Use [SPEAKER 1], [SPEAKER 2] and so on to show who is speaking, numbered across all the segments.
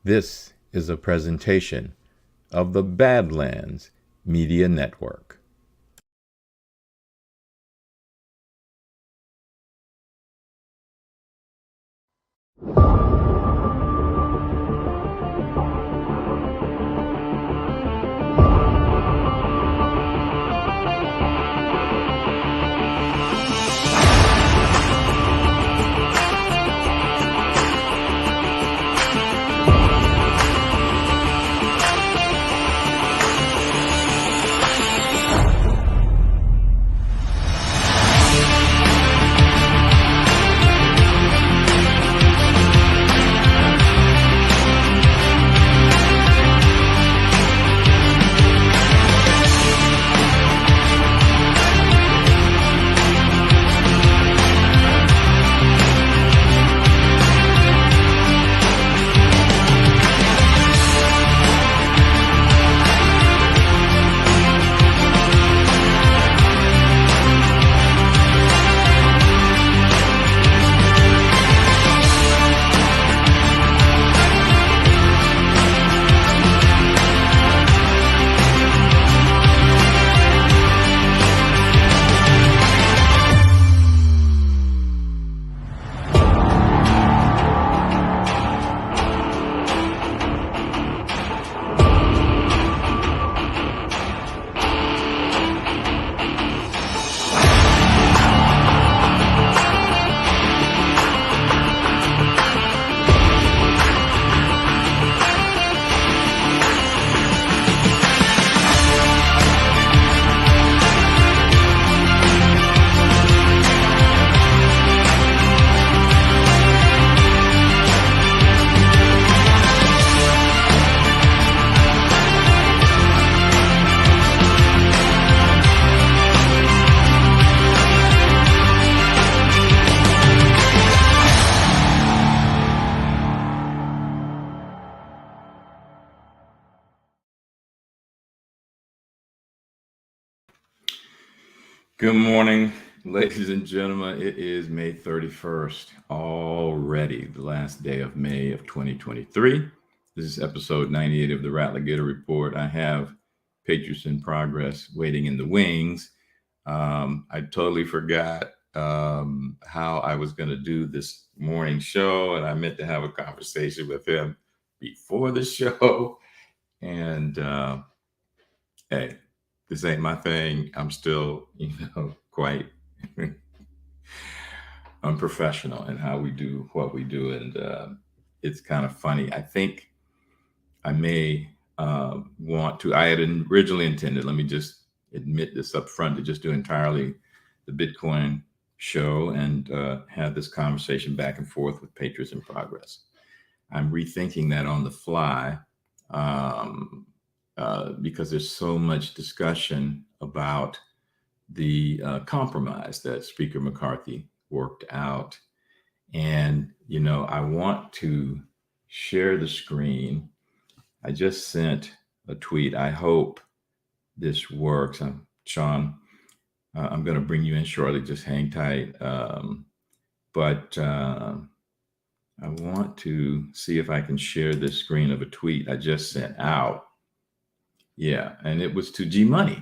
[SPEAKER 1] This is a presentation of the Badlands Media Network. Good morning, ladies and gentlemen. It is May 31st, already the last day of May of 2023. This is episode 98 of the Rattler Gator Report. I have Patriots in Progress waiting in the wings. I totally forgot how I was going to do this morning show, and I meant to have a conversation with him before the show. And hey, this ain't my thing. I'm still, quite unprofessional in how we do what we do. And it's kind of funny. I think I may want to, I had originally intended, let me just admit this up front, to just do entirely the Bitcoin show and have this conversation back and forth with Patriots in Progress. I'm rethinking that on the fly. Because there's so much discussion about the compromise that Speaker McCarthy worked out. And, I want to share the screen. I just sent a tweet. I hope this works. Sean, I'm going to bring you in shortly. Just hang tight. But I want to see if I can share this screen of a tweet I just sent out. Yeah, and it was to G Money.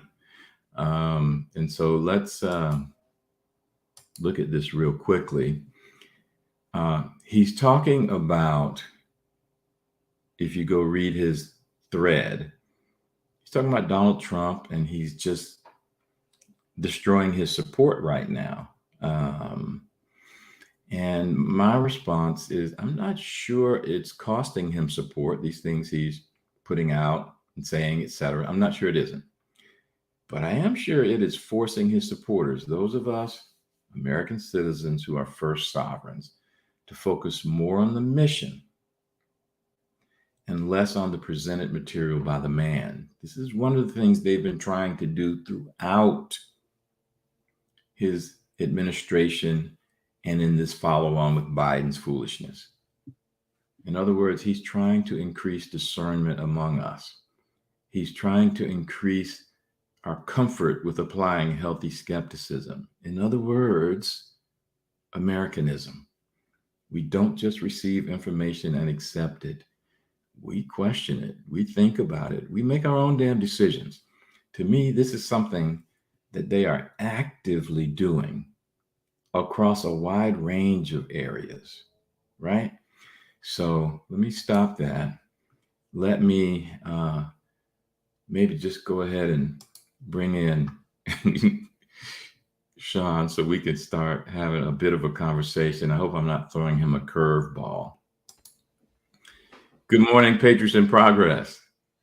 [SPEAKER 1] And so let's look at this real quickly. He's talking about, if you go read his thread, he's talking about Donald Trump, and he's just destroying his support right now. And my response is, I'm not sure it's costing him support, these things he's putting out and saying, etc. I'm not sure it isn't. But I am sure it is forcing his supporters, those of us American citizens who are first sovereigns, to focus more on the mission and less on the presented material by the man. This is one of the things they've been trying to do throughout his administration and in this follow-on with Biden's foolishness. In other words, he's trying to increase discernment among us. He's trying to increase our comfort with applying healthy skepticism. In other words, Americanism. We don't just receive information and accept it. we question it, we think about it, we make our own damn decisions. To me, this is something that they are actively doing across a wide range of areas, right? So let me stop that. Let me maybe just go ahead and bring in Sean so we can start having a bit of a conversation. I hope I'm not throwing him a curveball. Good morning, Patriots in Progress.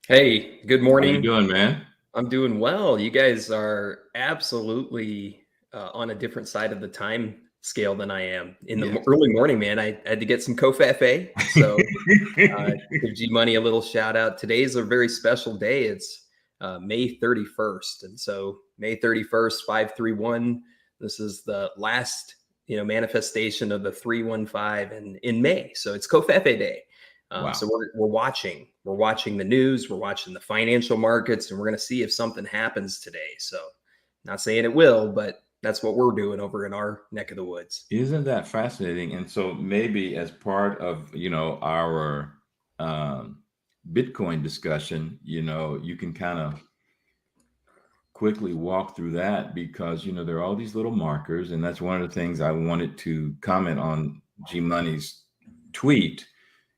[SPEAKER 2] Hey, good morning.
[SPEAKER 1] How you doing, man?
[SPEAKER 2] I'm doing well. You guys are absolutely on a different side of the time scale than I am. In the early morning, man, I had to get some Covfefe. So give G Money a little shout out. Today's a very special day. It's May 31st. And so May 31st, 531. This is the last, manifestation of the 315 in May. So it's Covfefe Day.
[SPEAKER 1] Wow.
[SPEAKER 2] So we're watching the news, we're watching the financial markets, and we're going to see if something happens today. So not saying it will, but that's what we're doing over in our neck of the woods.
[SPEAKER 1] Isn't that fascinating? And so maybe as part of, our Bitcoin discussion, you can kind of quickly walk through that because, there are all these little markers. And that's one of the things I wanted to comment on G Money's tweet.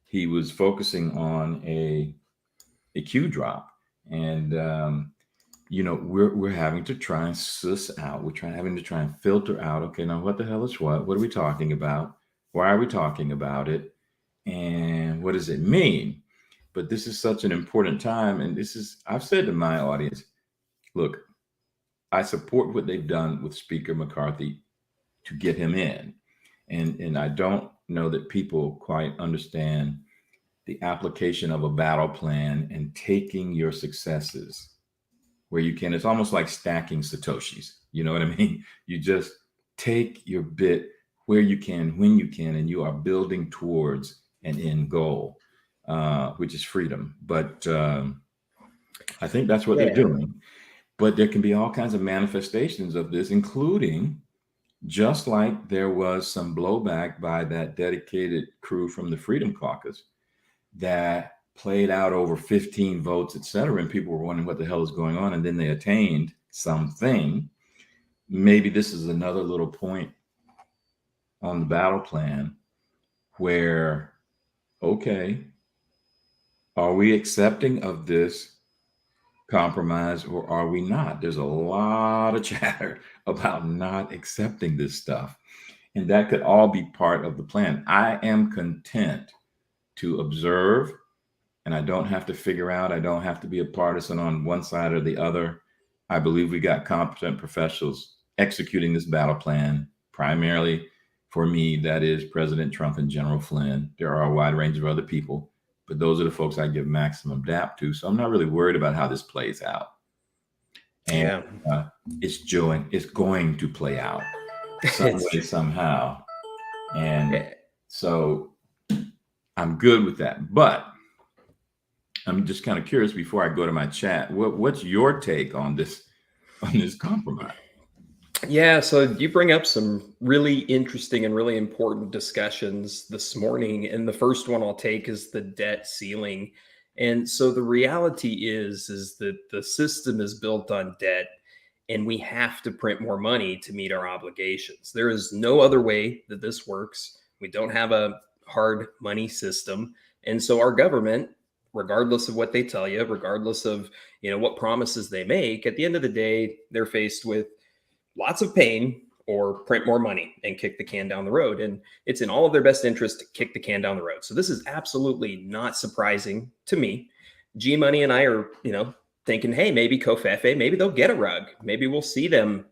[SPEAKER 1] He was focusing on a Q drop, and we're having to try and suss out. Having to try and filter out. Okay, now what the hell is what? What are we talking about? Why are we talking about it? And what does it mean? But this is such an important time, and I've said to my audience, look, I support what they've done with Speaker McCarthy to get him in, and I don't know that people quite understand the application of a battle plan and taking your successes where you can. It's almost like stacking Satoshis. You know what I mean? You just take your bit where you can, when you can, and you are building towards an end goal, which is freedom. But I think that's what they're doing. But there can be all kinds of manifestations of this, including just like there was some blowback by that dedicated crew from the Freedom Caucus that played out over 15 votes, et cetera, and people were wondering what the hell is going on, and then they attained something. Maybe this is another little point on the battle plan where, okay, are we accepting of this compromise or are we not? There's a lot of chatter about not accepting this stuff, and that could all be part of the plan. I am content to observe, and I don't have to figure out. I don't have to be a partisan on one side or the other. I believe we got competent professionals executing this battle plan. Primarily for me, that is President Trump and General Flynn. There are a wide range of other people, but those are the folks I give maximum dap to. So I'm not really worried about how this plays out. And it's going to play out some way, somehow. And so I'm good with that. But I'm just kind of curious before I go to my chat, what's your take on this compromise?
[SPEAKER 2] Yeah, so you bring up some really interesting and really important discussions this morning. And the first one I'll take is the debt ceiling. And so the reality is that the system is built on debt, and we have to print more money to meet our obligations. There is no other way that this works. We don't have a hard money system. And so our government, regardless of what they tell you, regardless of, what promises they make, at the end of the day, they're faced with lots of pain or print more money and kick the can down the road. And it's in all of their best interest to kick the can down the road. So this is absolutely not surprising to me. G Money and I are, thinking, hey, maybe Covfefe, maybe they'll get a rug. Maybe we'll see them,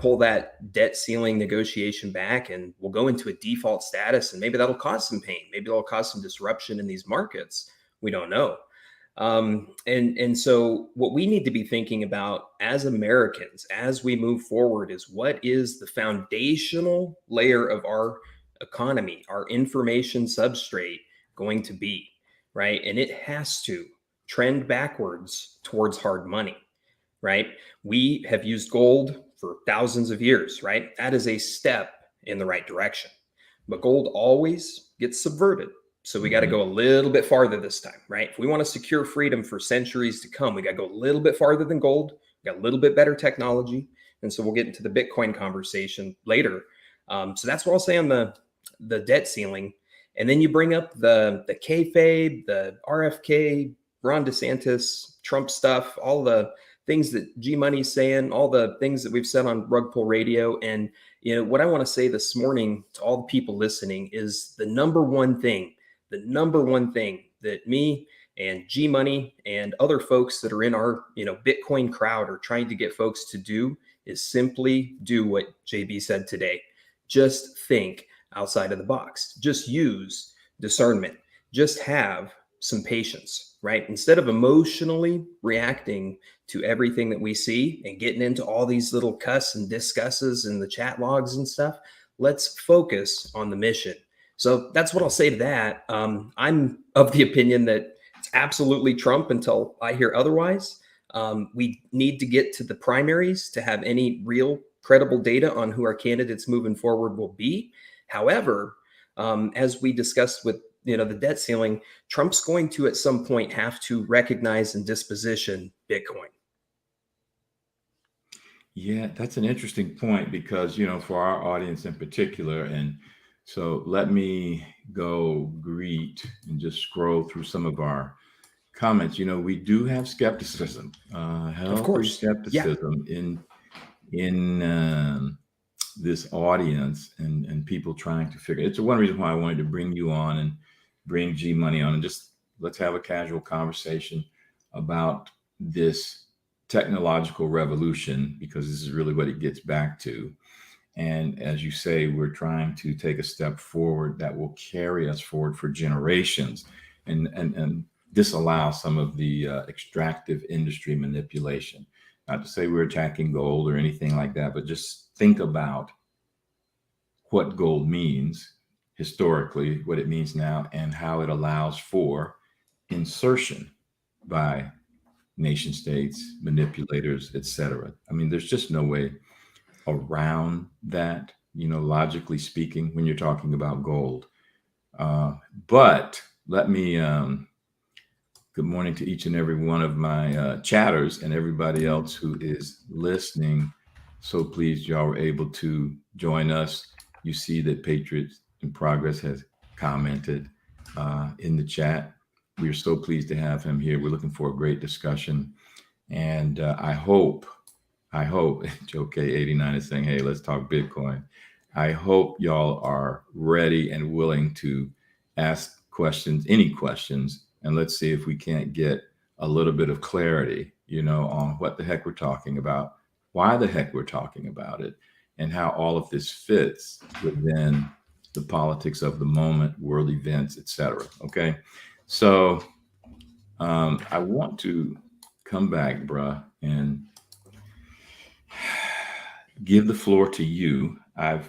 [SPEAKER 2] pull that debt ceiling negotiation back, and we'll go into a default status, and maybe that'll cause some pain. Maybe that'll cause some disruption in these markets. We don't know. And so what we need to be thinking about as Americans, as we move forward, is what is the foundational layer of our economy, our information substrate going to be, right? And it has to trend backwards towards hard money, right? We have used gold for thousands of years, right? That is a step in the right direction. But gold always gets subverted. So we got to go a little bit farther this time, right? If we want to secure freedom for centuries to come, we got to go a little bit farther than gold. We got a little bit better technology. And so we'll get into the Bitcoin conversation later. So that's what I'll say on the debt ceiling. And then you bring up the kayfabe, the RFK, Ron DeSantis, Trump stuff, all the things that G Money's saying, all the things that we've said on Rug Pull Radio. And what I want to say this morning to all the people listening is the number one thing that me and G Money and other folks that are in our Bitcoin crowd are trying to get folks to do is simply do what JB said today. Just think outside of the box. Just use discernment. Just have some patience, right? Instead of emotionally reacting to everything that we see and getting into all these little cuss and discusses in the chat logs and stuff, let's focus on the mission. So that's what I'll say to that. I'm of the opinion that it's absolutely Trump until I hear otherwise. We need to get to the primaries to have any real credible data on who our candidates moving forward will be. However, as we discussed with the debt ceiling, Trump's going to at some point have to recognize and disposition Bitcoin.
[SPEAKER 1] Yeah, that's an interesting point because, for our audience in particular, and so let me go greet and just scroll through some of our comments. We do have skepticism, healthy skepticism in this audience and people trying to figure. It's one reason why I wanted to bring you on and bring G Money on and just let's have a casual conversation about this technological revolution, because this is really what it gets back to. And as you say, we're trying to take a step forward that will carry us forward for generations and disallow some of the extractive industry manipulation. Not to say we're attacking gold or anything like that, but just think about what gold means historically, what it means now, and how it allows for insertion by nation states, manipulators, etc. I mean, there's just no way around that, logically speaking, when you're talking about gold. But let me, good morning to each and every one of my chatters and everybody else who is listening. So pleased y'all were able to join us. You see that Patriots in Progress has commented in the chat. We are so pleased to have him here. We're looking for a great discussion. And I hope, Joe K89 is saying, hey, let's talk Bitcoin. I hope y'all are ready and willing to ask questions, any questions, and let's see if we can't get a little bit of clarity, on what the heck we're talking about, why the heck we're talking about it, and how all of this fits within the politics of the moment, world events, etc. Okay. So I want to come back, bruh, and give the floor to you. I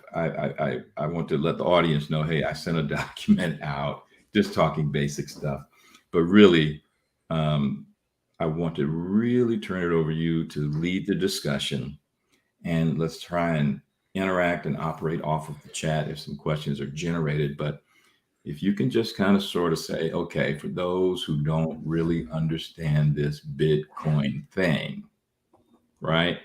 [SPEAKER 1] want to let the audience know, hey, I sent a document out just talking basic stuff, but really, I want to really turn it over to you to lead the discussion, and let's try and interact and operate off of the chat if some questions are generated. But if you can just kind of sort of say, okay, for those who don't really understand this Bitcoin thing, right?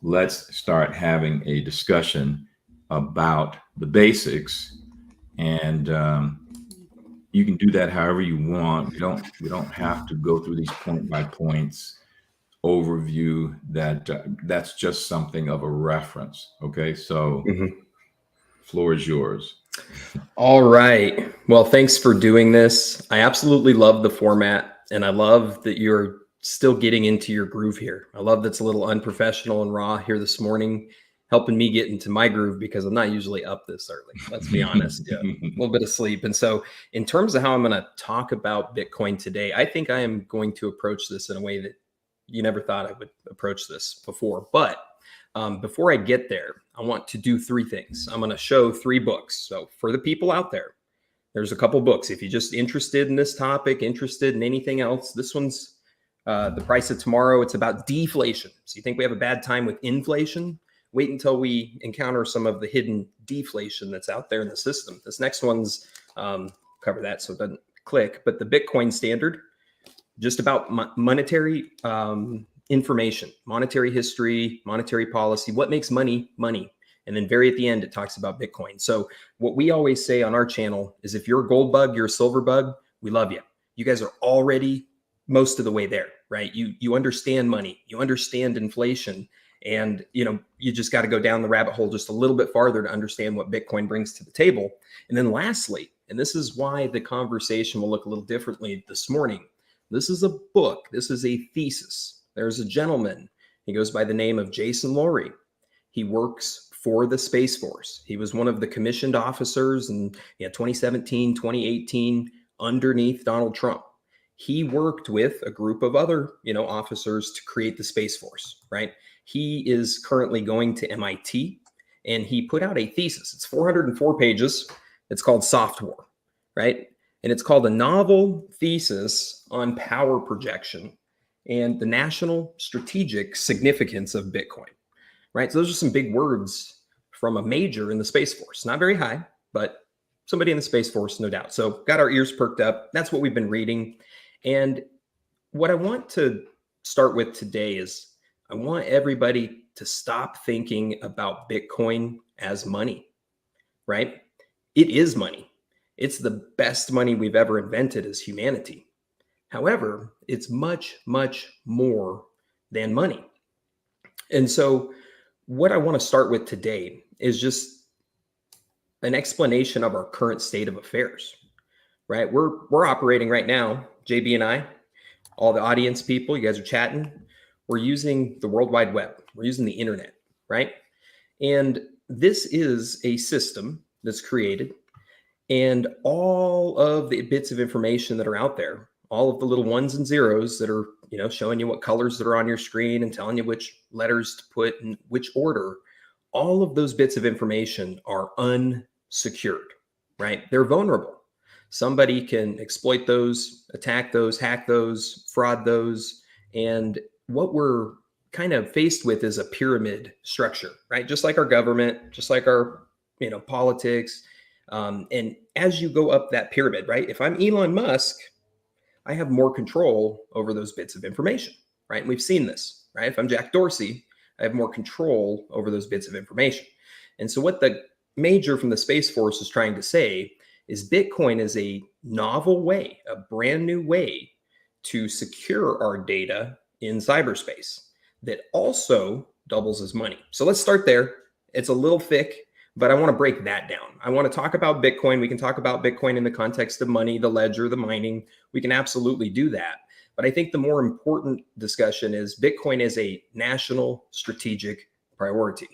[SPEAKER 1] Let's start having a discussion about the basics, and you can do that however you want. We don't have to go through these point by points overview. That's just something of a reference. Okay, so floor is yours.
[SPEAKER 2] All right. Well, thanks for doing this. I absolutely love the format, and I love that you're still getting into your groove here. I love that's a little unprofessional and raw here this morning, helping me get into my groove because I'm not usually up this early. Let's be honest. Yeah, a little bit of sleep. And so in terms of how I'm going to talk about Bitcoin today, I think I am going to approach this in a way that you never thought I would approach this before. But before I get there, I want to do three things. I'm going to show 3 books. So for the people out there, there's a couple books. If you're just interested in this topic, interested in anything else, this one's The Price of Tomorrow. It's about deflation. So you think we have a bad time with inflation? Wait until we encounter some of the hidden deflation that's out there in the system. This next one's cover that so it doesn't click. But the Bitcoin standard, just about monetary information, monetary history, monetary policy, what makes money money. And then very at the end, it talks about Bitcoin. So what we always say on our channel is if you're a gold bug, you're a silver bug, we love you. You guys are already most of the way there, right? You understand money, you understand inflation, and you just got to go down the rabbit hole just a little bit farther to understand what Bitcoin brings to the table. And then lastly, and this is why the conversation will look a little differently this morning, this is a book, this is a thesis. There's a gentleman, he goes by the name of Jason Lowery. He works for the Space Force. He was one of the commissioned officers in 2017, 2018, underneath Donald Trump. He worked with a group of other, officers to create the Space Force, right? He is currently going to MIT, and he put out a thesis. It's 404 pages. It's called Soft War, right? And it's called a novel thesis on power projection and the national strategic significance of Bitcoin, right? So those are some big words from a major in the Space Force. Not very high, but somebody in the Space Force, no doubt. So got our ears perked up. That's what we've been reading. And what I want to start with today is I want everybody to stop thinking about Bitcoin as money, right? It is money. It's the best money we've ever invented as humanity. However, it's much, much more than money. And so what I want to start with today is just an explanation of our current state of affairs, right? We're operating right now, JB and I, all the audience people, you guys are chatting. We're using the World Wide Web. We're using the internet, right? And this is a system that's created, and all of the bits of information that are out there, all of the little ones and zeros that are, showing you what colors that are on your screen and telling you which letters to put in which order, all of those bits of information are unsecured, right? They're vulnerable. Somebody can exploit those, attack those, hack those, fraud those. And what we're kind of faced with is a pyramid structure, right? Just like our government, just like our, politics. And as you go up that pyramid, right? If I'm Elon Musk, I have more control over those bits of information, right? And we've seen this, right? If I'm Jack Dorsey, I have more control over those bits of information. And so what the major from the Space Force is trying to say is Bitcoin is a novel way, a brand new way to secure our data in cyberspace that also doubles as money. So let's start there. It's a little thick, but I want to break that down. I want to talk about Bitcoin. We can talk about Bitcoin in the context of money, the ledger, the mining. We can absolutely do that. But I think the more important discussion is Bitcoin is a national strategic priority.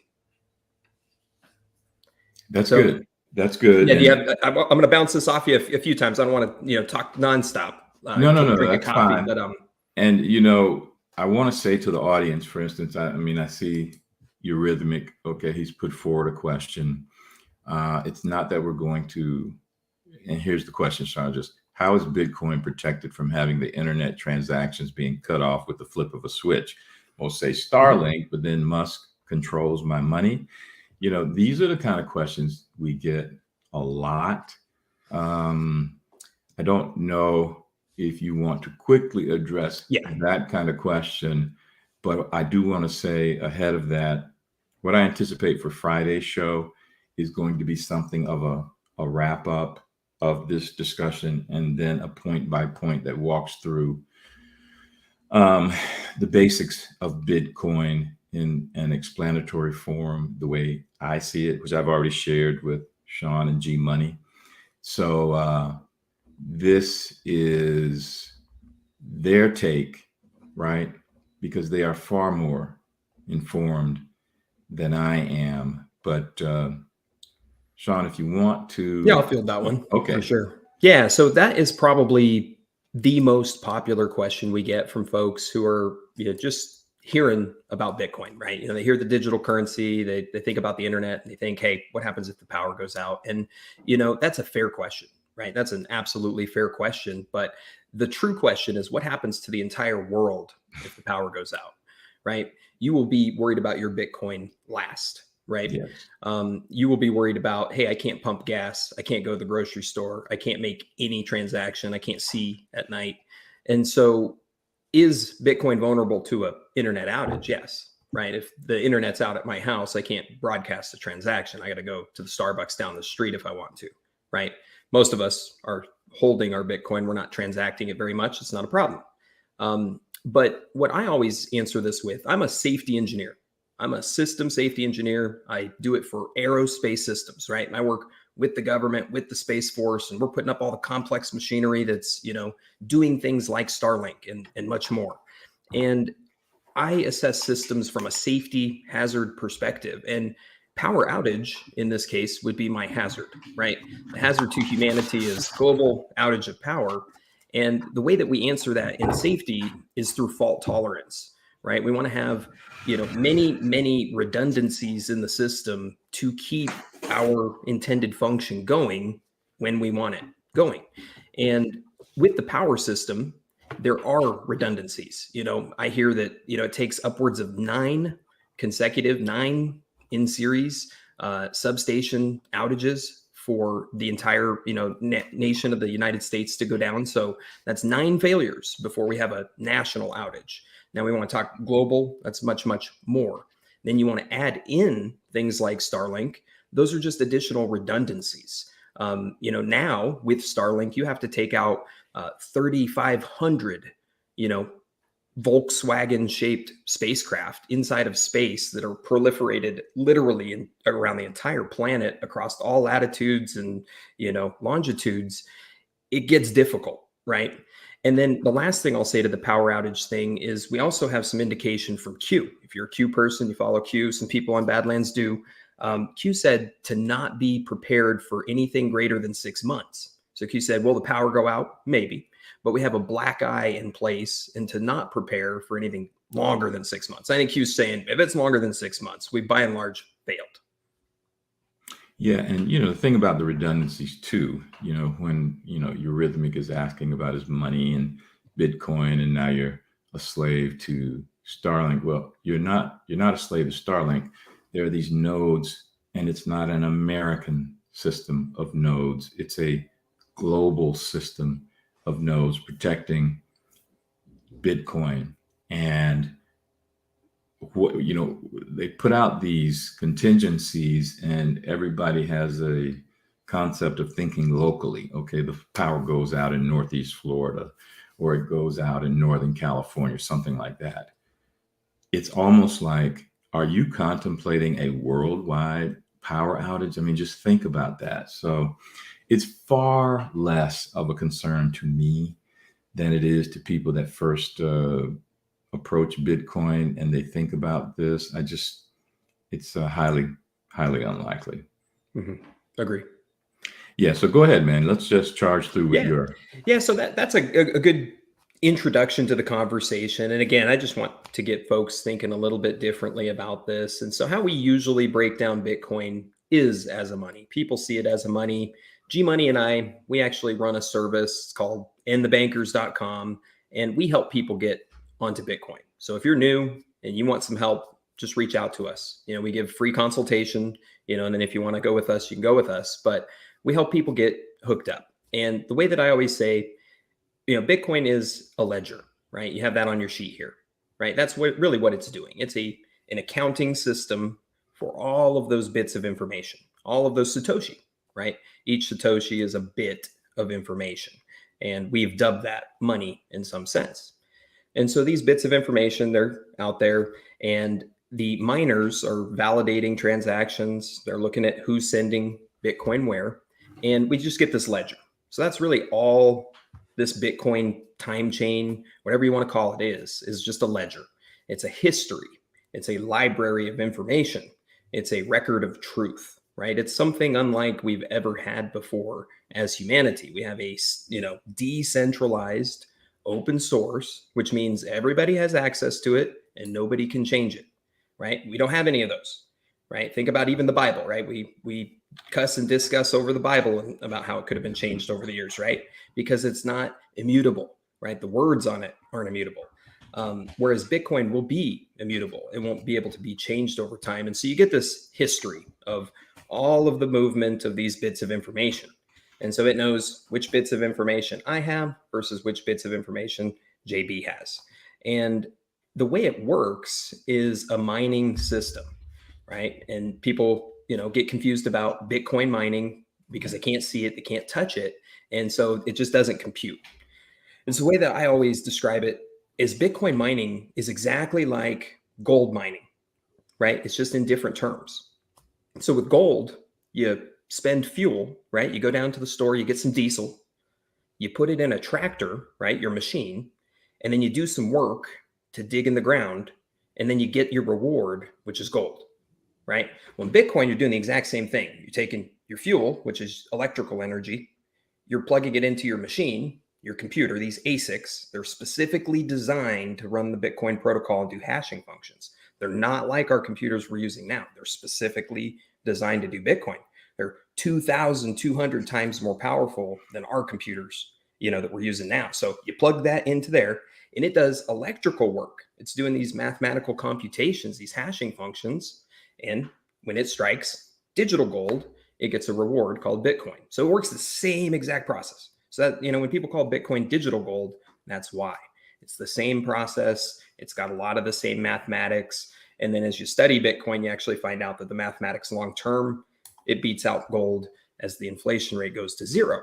[SPEAKER 1] That's good. That's good.
[SPEAKER 2] Yeah, I'm going to bounce this off you a few times. I don't want to, talk nonstop.
[SPEAKER 1] No, that's
[SPEAKER 2] coffee,
[SPEAKER 1] fine.
[SPEAKER 2] but,
[SPEAKER 1] and I want to say to the audience, for instance, I see Eurythmic. Okay, he's put forward a question. It's not that we're going to, and here's the question, Sean, just how is Bitcoin protected from having the internet transactions being cut off with the flip of a switch? Most say Starlink, but then Musk controls my money. These are the kind of questions we get a lot. I don't know if you want to quickly address that kind of question, but I do want to say ahead of that, what I anticipate for Friday's show is going to be something of a wrap up of this discussion, and then a point by point that walks through the basics of Bitcoin in an explanatory form, the way I see it, which I've already shared with Sean and G Money. So this is their take, right? Because they are far more informed than I am. But Sean, if you want to.
[SPEAKER 2] Yeah, I'll field that one.
[SPEAKER 1] Okay.
[SPEAKER 2] For sure. Yeah. So that is probably the most popular question we get from folks who are, just hearing about Bitcoin, right? They hear the digital currency, they think about the internet, and they think, hey, what happens if the power goes out? And, that's a fair question, right? That's an absolutely fair question. But the true question is what happens to the entire world if the power goes out, right? You will be worried about your Bitcoin last, right?
[SPEAKER 1] Yes.
[SPEAKER 2] You will be worried about, hey, I can't pump gas. I can't go to the grocery store. I can't make any transaction. I can't see at night. And so is Bitcoin vulnerable to a internet outage? Yes. Right. If the internet's out at my house, I can't broadcast a transaction. I got to go to the Starbucks down the street if I want to. Right. Most of us are holding our Bitcoin. We're not transacting it very much. It's not a problem. But what I always answer this with, I'm a safety engineer. I'm a system safety engineer. I do it for aerospace systems, right? And I work with the government, with the Space Force, and we're putting up all the complex machinery that's, doing things like Starlink and much more. And I assess systems from a safety hazard perspective. And power outage in this case would be my hazard, right? The hazard to humanity is global outage of power. And the way that we answer that in safety is through fault tolerance, right? We want to have, many redundancies in the system to keep our intended function going when we want it going. And with the power system, there are redundancies. I hear that, it takes upwards of 9 in series substation outages for the entire, nation of the United States to go down. So that's 9 failures before we have a national outage. Now we want to talk global. That's much, much more. Then you want to add in things like Starlink. Those are just additional redundancies. Now with Starlink, you have to take out 3,500, Volkswagen shaped spacecraft inside of space that are proliferated literally around the entire planet across all latitudes and, longitudes. It gets difficult, right? And then the last thing I'll say to the power outage thing is we also have some indication from Q. If you're a Q person, you follow Q, some people on Badlands do. Q said to not be prepared for anything greater than 6 months. So Q said, will the power go out? Maybe. But we have a black eye in place and to not prepare for anything longer than 6 months. I think Q's saying if it's longer than 6 months, we by and large failed.
[SPEAKER 1] Yeah. And, the thing about the redundancies too, when, Eurythmic is asking about his money and Bitcoin, and now you're a slave to Starlink. Well, you're not a slave to Starlink. There are these nodes, and it's not an American system of nodes. It's a global system of nodes protecting Bitcoin. And they put out these contingencies, and everybody has a concept of thinking locally. Okay, the power goes out in Northeast Florida, or it goes out in Northern California, something like that. It's almost like, are you contemplating a worldwide power outage? I mean, just think about that. So it's far less of a concern to me than it is to people that first approach Bitcoin and they think about this. It's highly, highly unlikely.
[SPEAKER 2] Mm-hmm. Agree.
[SPEAKER 1] Yeah. So go ahead, man. Let's just charge through with your.
[SPEAKER 2] Yeah. So that's a good introduction to the conversation. And again, I just want to get folks thinking a little bit differently about this. And so how we usually break down Bitcoin is as a money. People see it as a money. G Money and we actually run a service called endthebankers.com, and we help people get onto Bitcoin. So if you're new and you want some help, just reach out to us. We give free consultation, and then if you want to go with us, you can go with us, but we help people get hooked up. And the way that I always say, Bitcoin is a ledger, right? You have that on your sheet here, right? That's what it's doing. It's an accounting system for all of those bits of information, all of those Satoshi, right? Each Satoshi is a bit of information, and we've dubbed that money in some sense. And so these bits of information, they're out there, and the miners are validating transactions. They're looking at who's sending Bitcoin where, and we just get this ledger. So that's really all this Bitcoin time chain, whatever you want to call it, is just a ledger. It's a history. It's a library of information. It's a record of truth, right? It's something unlike we've ever had before as humanity. We have a, decentralized open source, which means everybody has access to it and nobody can change it, right? We don't have any of those, right? Think about even the Bible, right? We cuss and discuss over the Bible and about how it could have been changed over the years, right? Because it's not immutable, right? The words on it aren't immutable. Whereas Bitcoin will be immutable. It won't be able to be changed over time. And so you get this history of all of the movement of these bits of information. And so it knows which bits of information I have versus which bits of information JB has. And the way it works is a mining system, right? And people, get confused about Bitcoin mining because they can't see it, they can't touch it. And so it just doesn't compute. And so the way that I always describe it is Bitcoin mining is exactly like gold mining, right? It's just in different terms. So with gold, you spend fuel, right? You go down to the store, you get some diesel, you put it in a tractor, right? Your machine, and then you do some work to dig in the ground, and then you get your reward, which is gold, right? Well, in Bitcoin, you're doing the exact same thing. You're taking your fuel, which is electrical energy, you're plugging it into your machine, your computer, these ASICs, they're specifically designed to run the Bitcoin protocol and do hashing functions. They're not like our computers we're using now. They're specifically designed to do Bitcoin. They're 2,200 times more powerful than our computers, that we're using now. So you plug that into there and it does electrical work. It's doing these mathematical computations, these hashing functions. And when it strikes digital gold, it gets a reward called Bitcoin. So it works the same exact process. So that, when people call Bitcoin digital gold, that's why. It's the same process. It's got a lot of the same mathematics. And then as you study Bitcoin, you actually find out that the mathematics long-term, it beats out gold as the inflation rate goes to zero.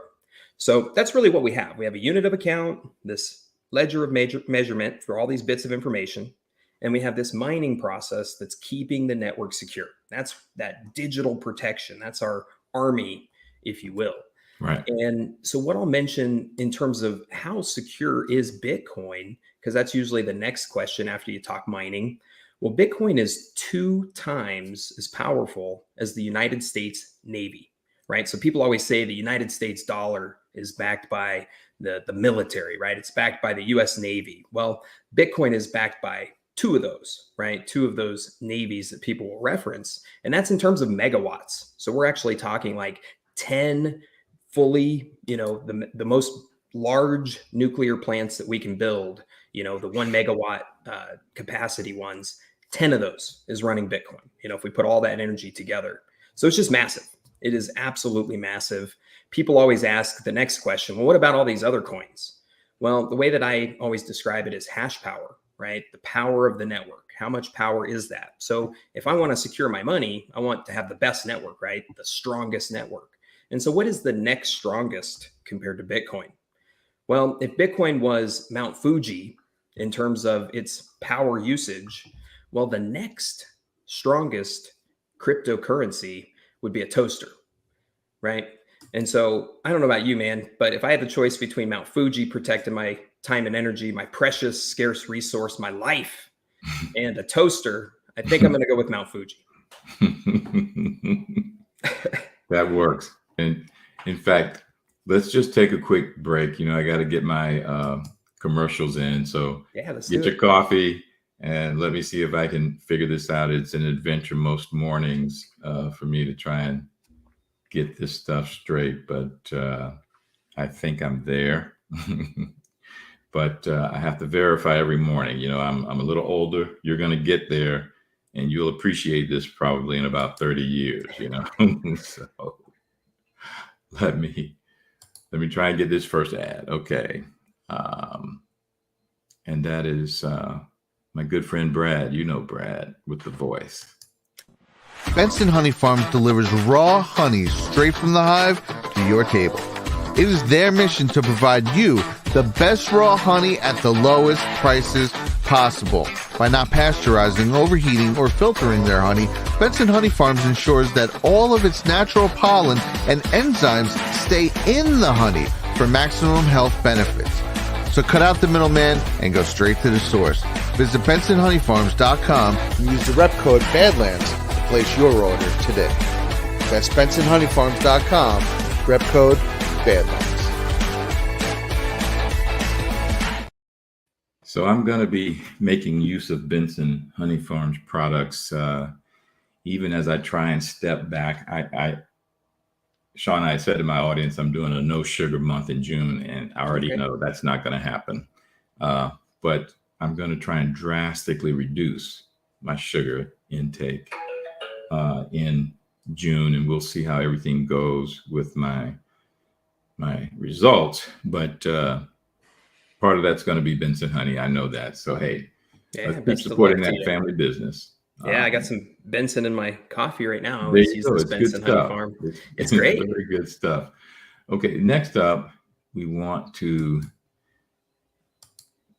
[SPEAKER 2] So that's really what we have. We have a unit of account, this ledger of measurement for all these bits of information. And we have this mining process that's keeping the network secure. That's that digital protection. That's our army, if you will.
[SPEAKER 1] Right.
[SPEAKER 2] And so what I'll mention in terms of how secure is Bitcoin, because that's usually the next question after you talk mining. Well, Bitcoin is 2 times as powerful as the United States Navy, right? So people always say the United States dollar is backed by the military, right? It's backed by the US Navy. Well, Bitcoin is backed by 2 of those, right? 2 of those navies that people will reference. And that's in terms of megawatts. So we're actually talking like 10 fully, the most large nuclear plants that we can build, the 1 megawatt capacity ones, 10 of those is running Bitcoin, if we put all that energy together. So it's just massive. It is absolutely massive. People always ask the next question, well, what about all these other coins? Well, the way that I always describe it is hash power, right? The power of the network. How much power is that? So if I want to secure my money, I want to have the best network, right? The strongest network. And so what is the next strongest compared to Bitcoin? Well, if Bitcoin was Mount Fuji in terms of its power usage, well, the next strongest cryptocurrency would be a toaster, right? And so I don't know about you, man, but if I had the choice between Mount Fuji protecting my time and energy, my precious, scarce resource, my life, and a toaster, I think I'm going to go with Mount Fuji.
[SPEAKER 1] That works. And in fact, let's just take a quick break. I got to get my commercials in. So
[SPEAKER 2] yeah, let's
[SPEAKER 1] get your coffee and let me see if I can figure this out. It's an adventure most mornings for me to try and get this stuff straight, but I think I'm there. But I have to verify every morning. I'm a little older. You're going to get there and you'll appreciate this probably in about 30 years, So let me try and get this first ad. Okay. And that is my good friend Brad. Brad with the voice.
[SPEAKER 3] Benson Honey Farms delivers raw honey straight from the hive to your table. It is their mission to provide you the best raw honey at the lowest prices possible. By not pasteurizing, overheating, or filtering their honey, Benson Honey Farms ensures that all of its natural pollen and enzymes stay in the honey for maximum health benefits. So cut out the middleman and go straight to the source. Visit BensonHoneyFarms.com and use the rep code BADLANDS to place your order today. That's BensonHoneyFarms.com, rep code BADLANDS.
[SPEAKER 1] So I'm going to be making use of Benson Honey Farms products, even as I try and step back. Sean, I said to my audience, I'm doing a no sugar month in June, and I already know that's not going to happen. But I'm going to try and drastically reduce my sugar intake in June, and we'll see how everything goes with my results. But part of that's going to be Benson Honey. I know that. So hey,
[SPEAKER 2] Yeah,
[SPEAKER 1] let's keep
[SPEAKER 2] best of
[SPEAKER 1] supporting
[SPEAKER 2] luck to
[SPEAKER 1] that
[SPEAKER 2] you.
[SPEAKER 1] family business.
[SPEAKER 2] Yeah, I got some Benson in my coffee right now. I
[SPEAKER 1] There
[SPEAKER 2] always
[SPEAKER 1] you
[SPEAKER 2] use
[SPEAKER 1] go.
[SPEAKER 2] this
[SPEAKER 1] It's good
[SPEAKER 2] Benson Honey
[SPEAKER 1] stuff.
[SPEAKER 2] Farm.
[SPEAKER 1] It's
[SPEAKER 2] It's great.
[SPEAKER 1] Very good stuff. Okay, next up, we want to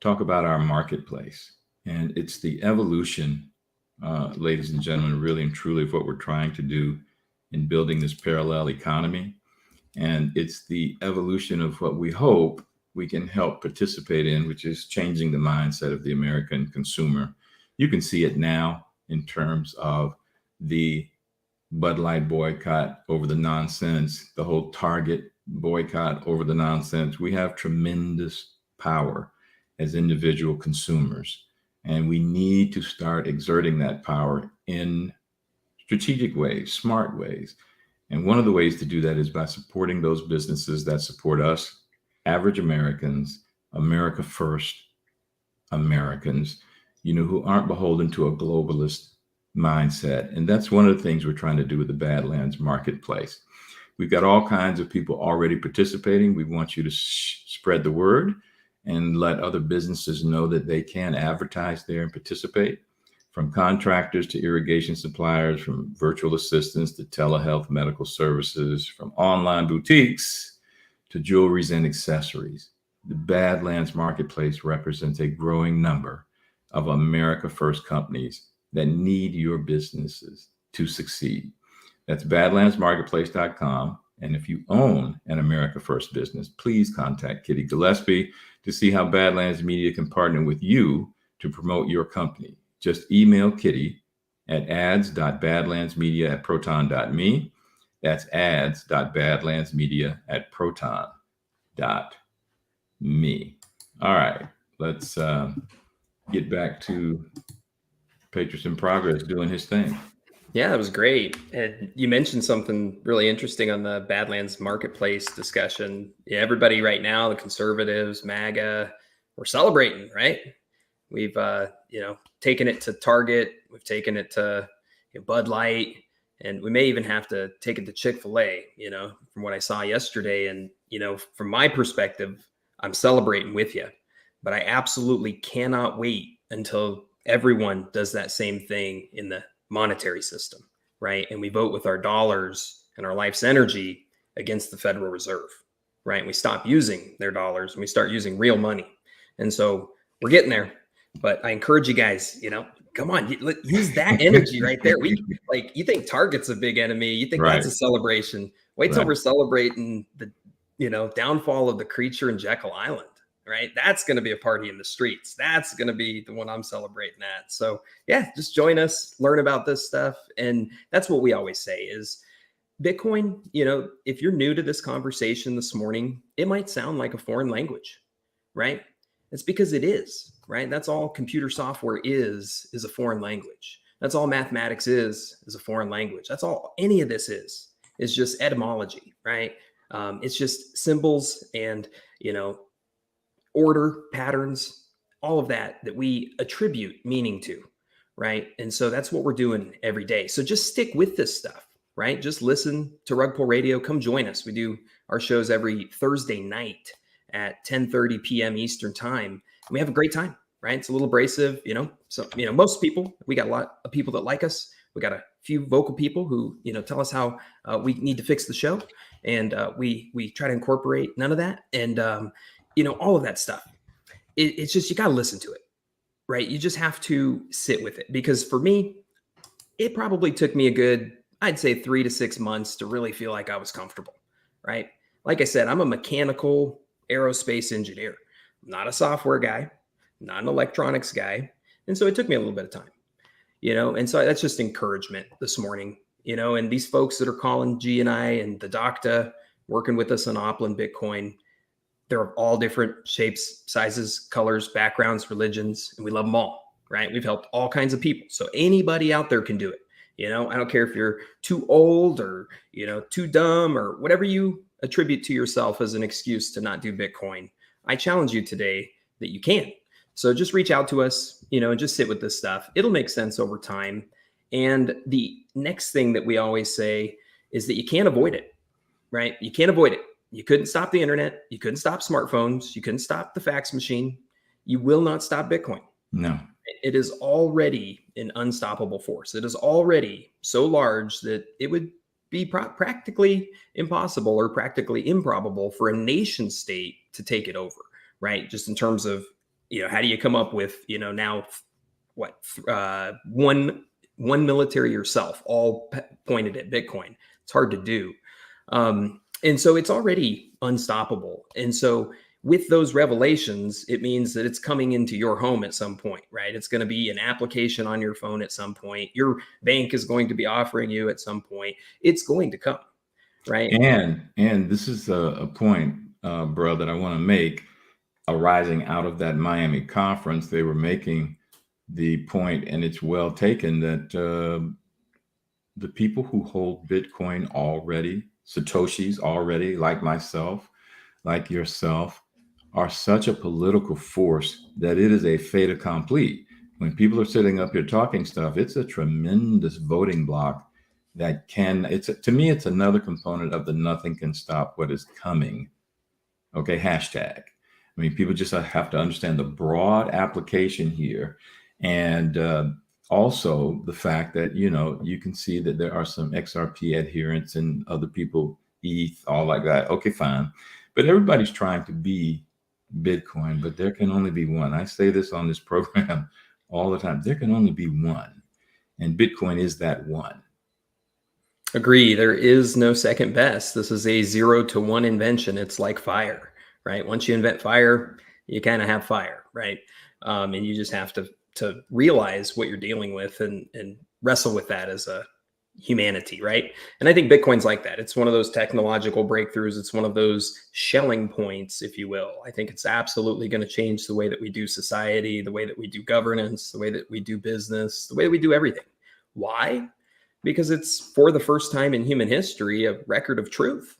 [SPEAKER 1] talk about our marketplace. And it's the evolution, ladies and gentlemen, really and truly of what we're trying to do in building this parallel economy. And it's the evolution of what we hope we can help participate in, which is changing the mindset of the American consumer. You can see it now in terms of the Bud Light boycott over the nonsense, the whole Target boycott over the nonsense. We have tremendous power as individual consumers, and we need to start exerting that power in strategic ways, smart ways. And one of the ways to do that is by supporting those businesses that support us, average Americans, America first Americans, who aren't beholden to a globalist mindset. And that's one of the things we're trying to do with the Badlands Marketplace. We've got all kinds of people already participating. We want you to spread the word and let other businesses know that they can advertise there and participate. From contractors to irrigation suppliers, from virtual assistants to telehealth medical services, from online boutiques to jewelries and accessories. The Badlands Marketplace represents a growing number of America First companies that need your businesses to succeed. That's badlandsmarketplace.com. And if you own an America First business, please contact Kitty Gillespie to see how Badlands Media can partner with you to promote your company. Just email Kitty at ads.badlandsmedia@proton.me. That's ads.badlandsmedia@proton.me. All right, let's get back to Patriots in Progress doing his thing.
[SPEAKER 2] Yeah, that was great. And you mentioned something really interesting on the Badlands Marketplace discussion. Yeah, everybody right now, the conservatives, MAGA, we're celebrating, right? We've, taken it to Target. We've taken it to Bud Light, and we may even have to take it to Chick-fil-A, from what I saw yesterday. And, from my perspective, I'm celebrating with you, but I absolutely cannot wait until everyone does that same thing in the monetary system, right? And we vote with our dollars and our life's energy against the Federal Reserve, right? And we stop using their dollars and we start using real money. And so we're getting there. But I encourage you guys, come on, use that energy right there. You think Target's a big enemy. You think that's a celebration. Wait till we're celebrating the, downfall of the creature in Jekyll Island, right? That's going to be a party in the streets. That's going to be the one I'm celebrating at. So yeah, just join us, learn about this stuff. And that's what we always say is Bitcoin, if you're new to this conversation this morning, it might sound like a foreign language, right? It's because it is, right? That's all computer software is a foreign language. That's all mathematics is a foreign language. That's all any of this is just etymology, right? It's just symbols and, order, patterns, all of that we attribute meaning to, right? And so that's what we're doing every day. So just stick with this stuff, right? Just listen to Rug Pull Radio. Come join us. We do our shows every Thursday night at 10:30 p.m. Eastern time. And we have a great time, right? It's a little abrasive, So, most people, we got a lot of people that like us. We got a few vocal people who, tell us how we need to fix the show. And we try to incorporate none of that. And, all of that stuff. It's just, you got to listen to it, right? You just have to sit with it. Because for me, it probably took me a good, I'd say 3 to 6 months to really feel like I was comfortable, right? Like I said, I'm a mechanical aerospace engineer. I'm not a software guy, not an electronics guy. And so it took me a little bit of time, and so that's just encouragement this morning, and these folks that are calling G and I and the Docta working with us on Oplin Bitcoin, they're of all different shapes, sizes, colors, backgrounds, religions, and we love them all, right? We've helped all kinds of people. So anybody out there can do it. I don't care if you're too old or, too dumb or whatever you attribute to yourself as an excuse to not do Bitcoin. I challenge you today that you can. So just reach out to us, and just sit with this stuff. It'll make sense over time. And the next thing that we always say is that you can't avoid it, right? You can't avoid it. You couldn't stop the internet. You couldn't stop smartphones. You couldn't stop the fax machine. You will not stop Bitcoin.
[SPEAKER 1] No.
[SPEAKER 2] It is already an unstoppable force. It is already so large that it would be practically impossible or practically improbable for a nation state to take it over, right? Just in terms of, how do you come up with, now what, one military yourself, all pointed at Bitcoin? It's hard to do. And so it's already unstoppable. And so with those revelations, it means that it's coming into your home at some point, right? It's going to be an application on your phone at some point. Your bank is going to be offering you at some point. It's going to come, right?
[SPEAKER 1] And this is a point, bro, that I want to make. Arising out of that Miami conference, they were making the point, and it's well taken, that the people who hold Bitcoin already, Satoshis already, like myself, like yourself, are such a political force that it is a fait accompli. When people are sitting up here talking stuff, it's a tremendous voting block that to me, it's another component of the nothing can stop what is coming. Okay, hashtag. I mean, people just have to understand the broad application here. And also the fact that, you can see that there are some XRP adherents and other people, ETH, all like that. Okay, fine. But everybody's trying to be Bitcoin, but there can only be one. I say this on this program all the time. There can only be one. And Bitcoin is that one.
[SPEAKER 2] Agree. There is no second best. This is a 0 to 1 invention. It's like fire, right? Once you invent fire, you kind of have fire, right? And you just have to realize what you're dealing with and wrestle with that as a humanity, right? And I think Bitcoin's like that. It's one of those technological breakthroughs. It's one of those Schelling points, if you will. I think it's absolutely going to change the way that we do society, the way that we do governance, the way that we do business, the way that we do everything. Why? Because it's, for the first time in human history, a record of truth,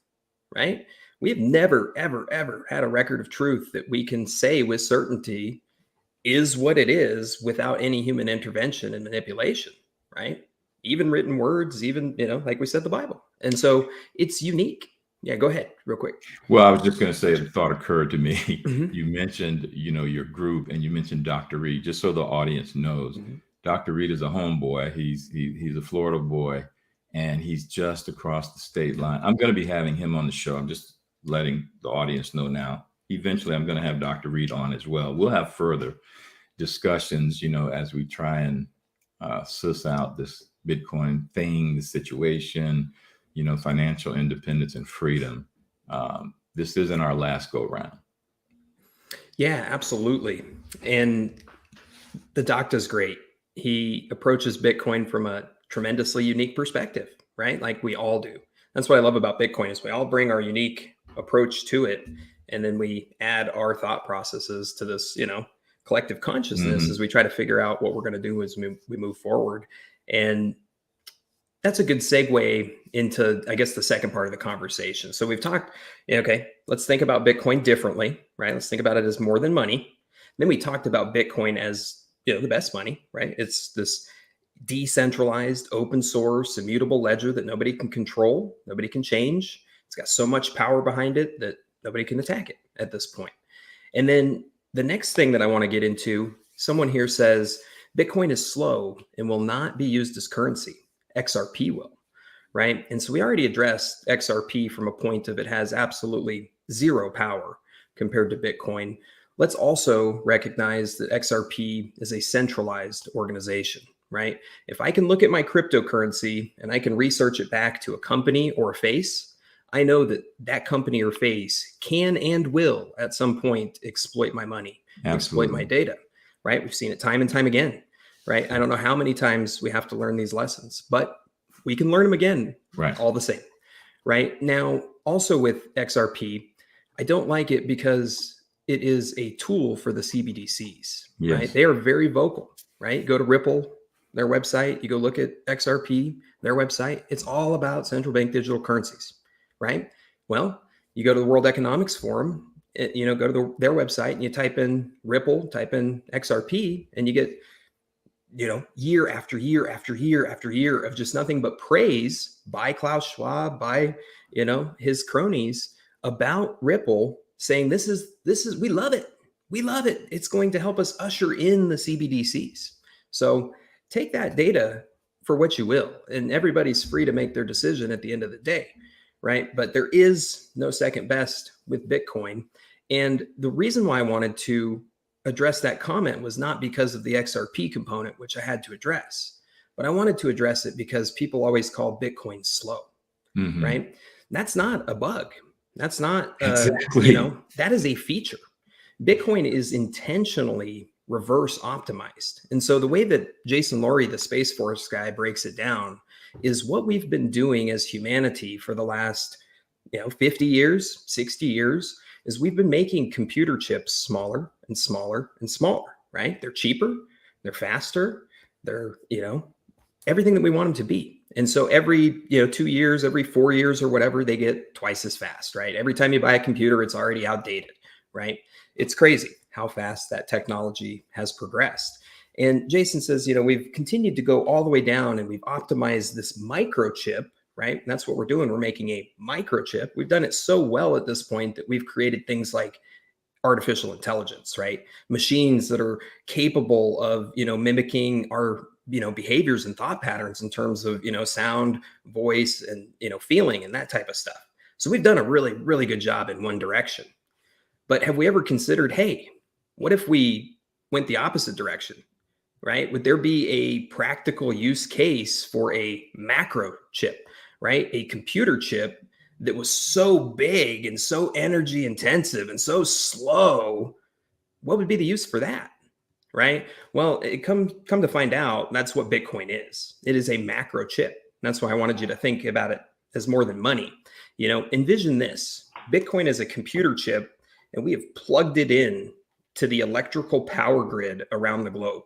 [SPEAKER 2] right? We have never, ever, ever had a record of truth that we can say with certainty is what it is without any human intervention and manipulation, right? Even written words, even, like we said, the Bible. And so it's unique. Yeah, go ahead real quick.
[SPEAKER 1] Well, I was just going to say, the thought occurred to me.
[SPEAKER 2] Mm-hmm.
[SPEAKER 1] You mentioned, your group, and you mentioned Dr. Reed, just so the audience knows.
[SPEAKER 2] Mm-hmm.
[SPEAKER 1] Dr. Reed is a homeboy. He's a Florida boy, and he's just across the state line. I'm going to be having him on the show. I'm just letting the audience know now. Eventually, I'm going to have Dr. Reed on as well. We'll have further discussions, as we try and suss out this Bitcoin thing, the situation, financial independence and freedom. This isn't our last go round.
[SPEAKER 2] Yeah, absolutely. And the doc does great. He approaches Bitcoin from a tremendously unique perspective, right? Like we all do. That's what I love about Bitcoin is we all bring our unique approach to it. And then we add our thought processes to this, collective consciousness as we try to figure out what we're going to do as we move forward. And that's a good segue into, I guess, the second part of the conversation. So we've talked, okay, let's think about Bitcoin differently, right? Let's think about it as more than money. Then we talked about Bitcoin as, the best money, right? It's this decentralized, open source, immutable ledger that nobody can control, nobody can change. It's got so much power behind it that nobody can attack it at this point. And then the next thing that I want to get into, someone here says, Bitcoin is slow and will not be used as currency. XRP will, right? And so we already addressed XRP from a point of it has absolutely zero power compared to Bitcoin. Let's also recognize that XRP is a centralized organization, right? If I can look at my cryptocurrency and I can research it back to a company or a face, I know that that company or face can and will at some point exploit my money, exploit my data, right? We've seen it time and time again, right? I don't know how many times we have to learn these lessons, but we can learn them again,
[SPEAKER 1] right?
[SPEAKER 2] All the same, right? Now, also with XRP, I don't like it because it is a tool for the CBDCs,
[SPEAKER 1] yes.
[SPEAKER 2] Right? They are very vocal, right? Go to Ripple, their website, you go look at XRP, their website, it's all about central bank digital currencies, right? Well, you go to the World Economics Forum, go to their website and you type in Ripple, type in XRP, and you get, year after year after year after year of just nothing but praise by Klaus Schwab, by, his cronies about Ripple, saying this is, we love it. We love it. It's going to help us usher in the CBDCs. So take that data for what you will, and everybody's free to make their decision at the end of the day, right? But there is no second best with Bitcoin. And the reason why I wanted to address that comment was not because of the XRP component, which I had to address, but I wanted to address it because people always call Bitcoin slow, right? That's not a bug. That's not,
[SPEAKER 1] exactly.
[SPEAKER 2] That is a feature. Bitcoin is intentionally reverse optimized. And so the way that Jason Laurie, the Space Force guy, breaks it down is what we've been doing as humanity for the last, 50 years, 60 years, is we've been making computer chips smaller and smaller and smaller, right? They're cheaper, they're faster, they're, everything that we want them to be. And so every, 2 years, every 4 years or whatever, they get twice as fast, right? Every time you buy a computer, it's already outdated, right? It's crazy how fast that technology has progressed. And Jason says, we've continued to go all the way down and we've optimized this microchip, right? And that's what we're doing. We're making a microchip. We've done it so well at this point that we've created things like artificial intelligence, right? Machines that are capable of, mimicking our, behaviors and thought patterns in terms of, sound, voice, and, feeling and that type of stuff. So we've done a really, really good job in one direction. But have we ever considered, hey, what if we went the opposite direction, right? Would there be a practical use case for a macro chip, right? A computer chip that was so big and so energy intensive and so slow? What would be the use for that, right? Well, it come to find out, that's what Bitcoin is. It is a macro chip. That's why I wanted you to think about it as more than money. Envision this. Bitcoin is a computer chip, and we have plugged it in to the electrical power grid around the globe.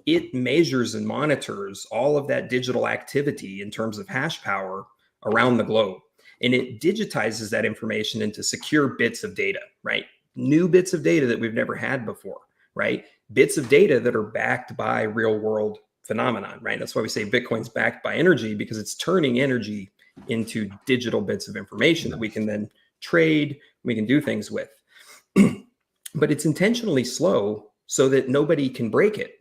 [SPEAKER 2] It measures and monitors all of that digital activity in terms of hash power around the globe. And it digitizes that information into secure bits of data, right? New bits of data that we've never had before, right? Bits of data that are backed by real world phenomenon, right? That's why we say Bitcoin's backed by energy, because it's turning energy into digital bits of information that we can then trade, we can do things with. But it's intentionally slow so that nobody can break it,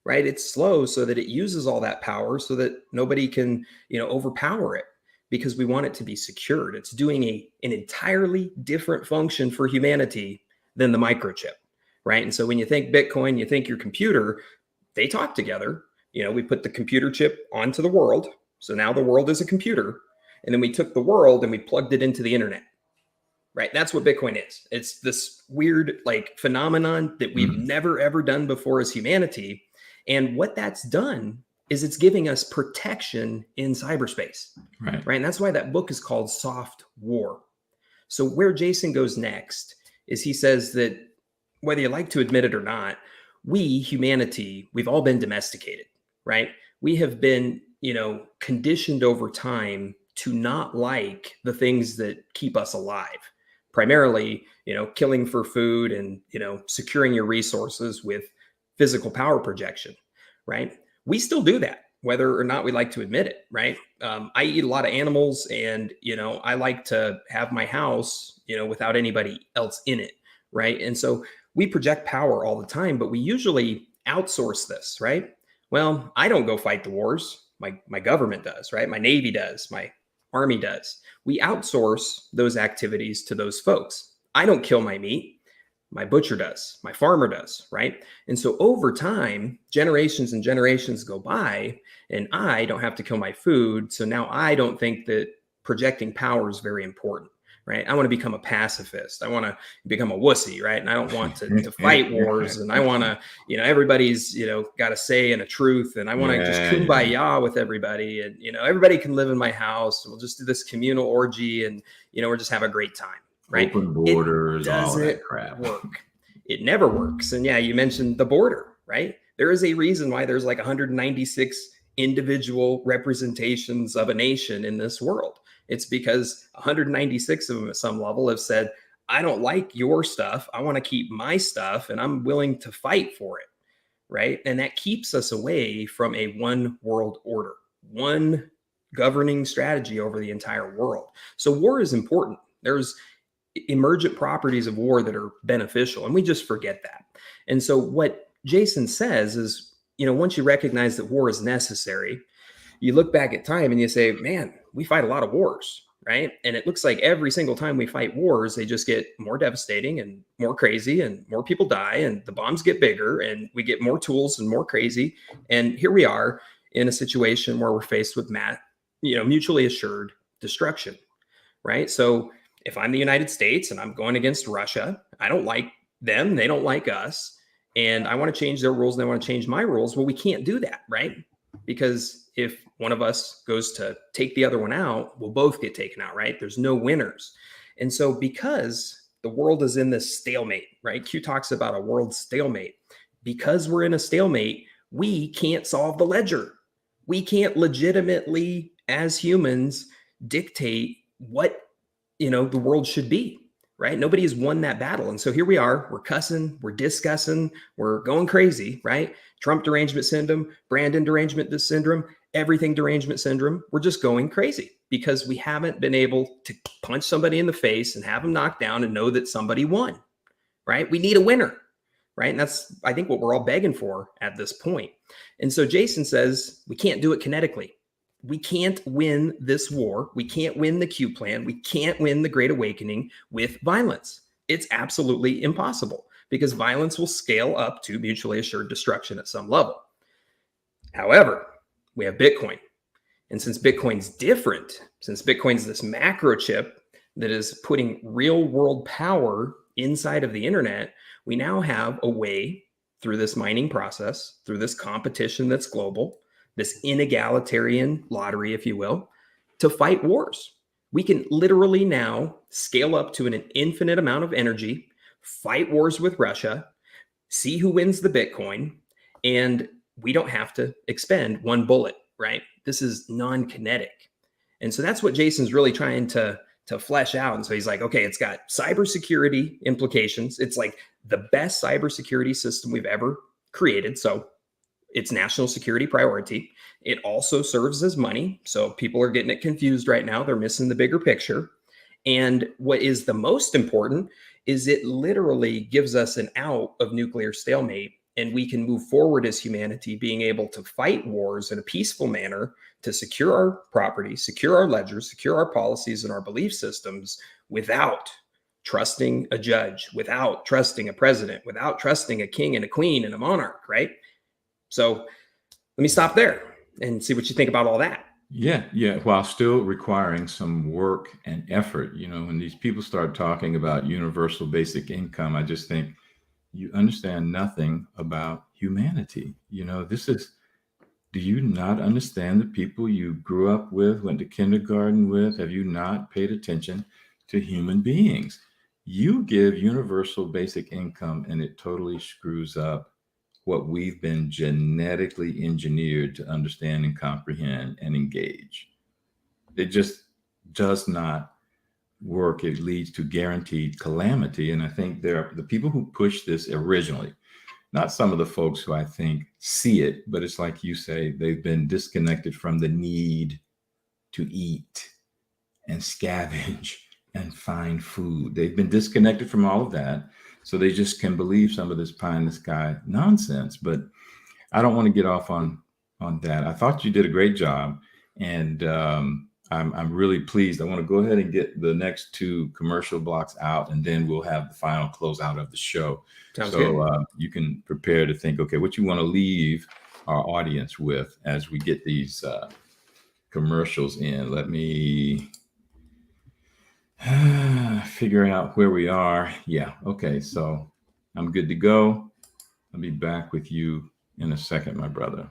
[SPEAKER 2] right? It's slow so that it uses all that power so that nobody can, overpower it, because we want it to be secured. It's doing an entirely different function for humanity than the microchip, right? And so when you think Bitcoin, you think your computer, they talk together. We put the computer chip onto the world. So now the world is a computer. And then we took the world and we plugged it into the internet. Right. That's what Bitcoin is. It's this weird phenomenon that we've never, ever done before as humanity. And what that's done is it's giving us protection in cyberspace.
[SPEAKER 1] Right.
[SPEAKER 2] And that's why that book is called Soft War. So where Jason goes next is he says that whether you like to admit it or not, we, humanity, we've all been domesticated, right? We have been, conditioned over time to not like the things that keep us alive. Primarily, killing for food and, securing your resources with physical power projection, right? We still do that, whether or not we like to admit it, right? I eat a lot of animals and, I like to have my house, without anybody else in it, right? And so we project power all the time, but we usually outsource this, right? Well, I don't go fight the wars. My government does, right? My Navy does, my Army does. We outsource those activities to those folks. I don't kill my meat. My butcher does. My farmer does, right? And so over time, generations and generations go by, and I don't have to kill my food. So now I don't think that projecting power is very important, right? I want to become a pacifist. I want to become a wussy, right? And I don't want to fight wars. And I want to, everybody's, got a say and a truth. And I want to just kumbaya with everybody. And, everybody can live in my house. We'll just do this communal orgy and, we'll just have a great time, right?
[SPEAKER 1] Open borders, all that crap.
[SPEAKER 2] Work. It never works. And yeah, you mentioned the border, right? There is a reason why there's 196 individual representations of a nation in this world. It's because 196 of them at some level have said, I don't like your stuff. I want to keep my stuff and I'm willing to fight for it. Right. And that keeps us away from a one world order, one governing strategy over the entire world. So war is important. There's emergent properties of war that are beneficial, and we just forget that. And so what Jason says is, once you recognize that war is necessary, you look back at time and you say, man, we fight a lot of wars, right? And it looks like every single time we fight wars, they just get more devastating and more crazy, and more people die, and the bombs get bigger, and we get more tools and more crazy. And here we are in a situation where we're faced with mutually assured destruction, right? So if I'm the United States and I'm going against Russia, I don't like them, they don't like us, and I want to change their rules and they want to change my rules. Well, we can't do that, right? Because if one of us goes to take the other one out, we'll both get taken out, right? There's no winners. And so because the world is in this stalemate, right? Q talks about a world stalemate. Because we're in a stalemate, we can't solve the ledger. We can't legitimately, as humans, dictate what, the world should be, right? Nobody has won that battle. And so here we are, we're cussing, we're discussing, we're going crazy, right? Trump derangement syndrome, Brandon derangement syndrome, everything derangement syndrome. We're just going crazy because we haven't been able to punch somebody in the face and have them knocked down and know that somebody won, right? We need a winner, right? And that's, I think, what we're all begging for at this point. And so Jason says, we can't do it kinetically. We can't win this war. We can't win the Q plan. We can't win the Great Awakening with violence. It's absolutely impossible because violence will scale up to mutually assured destruction at some level. However, we have Bitcoin. And since Bitcoin's different, since Bitcoin's this macro chip that is putting real world power inside of the internet, we now have a way through this mining process, through this competition that's global, this inegalitarian lottery, if you will, to fight wars. We can literally now scale up to an infinite amount of energy, fight wars with Russia, see who wins the Bitcoin, and we don't have to expend one bullet, right? This is non-kinetic. And so that's what Jason's really trying to flesh out. And so he's like, okay, it's got cybersecurity implications. It's like the best cybersecurity system we've ever created. So it's national security priority. It also serves as money. So people are getting it confused right now. They're missing the bigger picture. And what is the most important is it literally gives us an out of nuclear stalemate, and we can move forward as humanity, being able to fight wars in a peaceful manner to secure our property, secure our ledgers, secure our policies and our belief systems without trusting a judge, without trusting a president, without trusting a king and a queen and a monarch, right? So let me stop there and see what you think about all that.
[SPEAKER 1] Yeah. While still requiring some work and effort, when these people start talking about universal basic income, I just think you understand nothing about humanity. Do you not understand the people you grew up with, went to kindergarten with? Have you not paid attention to human beings? You give universal basic income and it totally screws up what we've been genetically engineered to understand and comprehend and engage. It just does not work. It leads to guaranteed calamity. And I think there are the people who push this originally, not some of the folks who I think see it, but it's like you say, they've been disconnected from the need to eat and scavenge and find food. They've been disconnected from all of that. So they just can believe some of this pie in the sky nonsense. But I don't want to get off on that. I thought you did a great job. And I'm really pleased. I want to go ahead and get the next two commercial blocks out, and then we'll have the final closeout of the show.
[SPEAKER 2] Sounds
[SPEAKER 1] so
[SPEAKER 2] good.
[SPEAKER 1] You can prepare to think, okay, what you want to leave our audience with as we get these commercials in. Let me figure out where we are. Yeah. Okay. So I'm good to go. I'll be back with you in a second, my brother.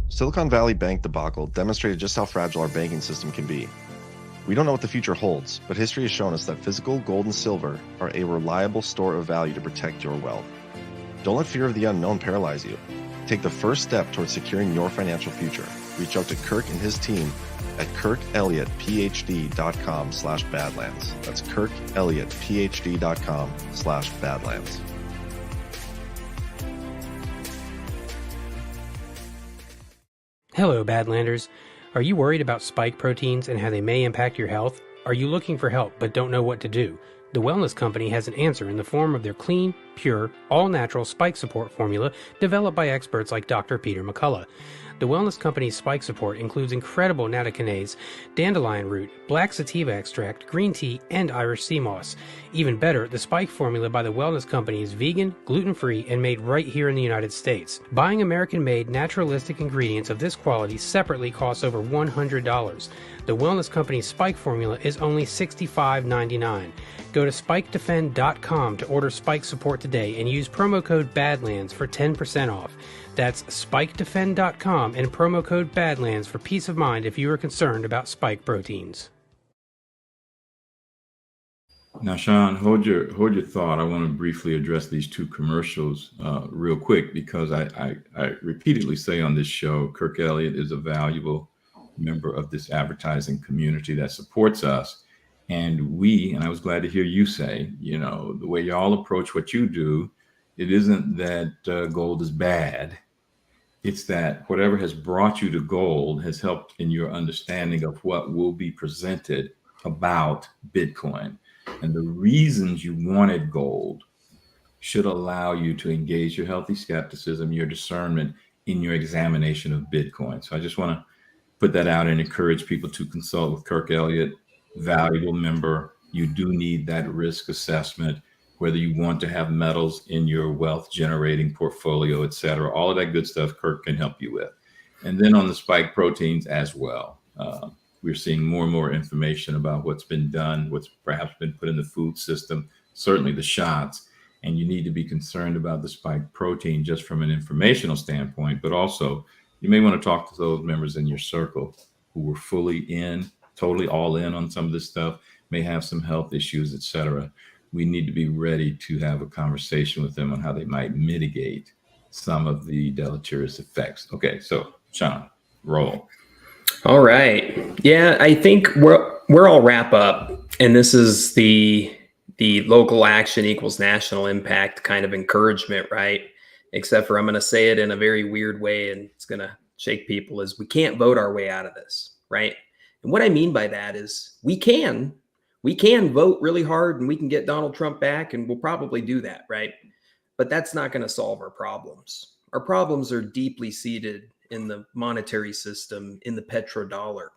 [SPEAKER 4] Silicon Valley Bank debacle demonstrated just how fragile our banking system can be. We don't know what the future holds, but history has shown us that physical gold and silver are a reliable store of value to protect your wealth. Don't let fear of the unknown paralyze you. Take the first step towards securing your financial future. Reach out to Kirk and his team at kirkelliottphd.com/badlands. That's kirkelliottphd.com/badlands.
[SPEAKER 5] Hello, Badlanders. Are you worried about spike proteins and how they may impact your health? Are you looking for help but don't know what to do? The Wellness Company has an answer in the form of their clean, pure, all-natural spike support formula developed by experts like Dr. Peter McCullough. The Wellness Company's spike support includes incredible nattokinase, dandelion root, black sativa extract, green tea, and Irish sea moss. Even better, the spike formula by the Wellness Company is vegan, gluten-free, and made right here in the United States. Buying American-made, naturalistic ingredients of this quality separately costs over $100. The Wellness Company's spike formula is only $65.99. Go to spikedefend.com to order spike support today and use promo code BADLANDS for 10% off. That's spikedefend.com and promo code BADLANDS for peace of mind if you are concerned about spike proteins.
[SPEAKER 1] Now, Sean, hold your thought. I want to briefly address these two commercials real quick, because I repeatedly say on this show, Kirk Elliott is a valuable member of this advertising community that supports us. And I was glad to hear you say, the way y'all approach what you do, it isn't that gold is bad. It's that whatever has brought you to gold has helped in your understanding of what will be presented about Bitcoin. And the reasons you wanted gold should allow you to engage your healthy skepticism, your discernment in your examination of Bitcoin. So I just want to put that out and encourage people to consult with Kirk Elliott, valuable member. You do need that risk assessment, whether you want to have metals in your wealth generating portfolio, et cetera. All of that good stuff Kirk can help you with. And then on the spike proteins as well. We're seeing more and more information about what's been done, what's perhaps been put in the food system, certainly the shots. And you need to be concerned about the spike protein just from an informational standpoint, but also you may want to talk to those members in your circle who were totally all in on some of this stuff, may have some health issues, et cetera. We need to be ready to have a conversation with them on how they might mitigate some of the deleterious effects. Okay, so Sean, roll.
[SPEAKER 2] All right. Yeah, I think we're all wrap up, and this is the local action equals national impact kind of encouragement, right? Except for I'm going to say it in a very weird way, and it's going to shake people, is we can't vote our way out of this, right? And what I mean by that is we can vote really hard and we can get Donald Trump back, and we'll probably do that, right? But that's not going to solve our problems. Our problems are deeply seated in the monetary system, in the petrodollar.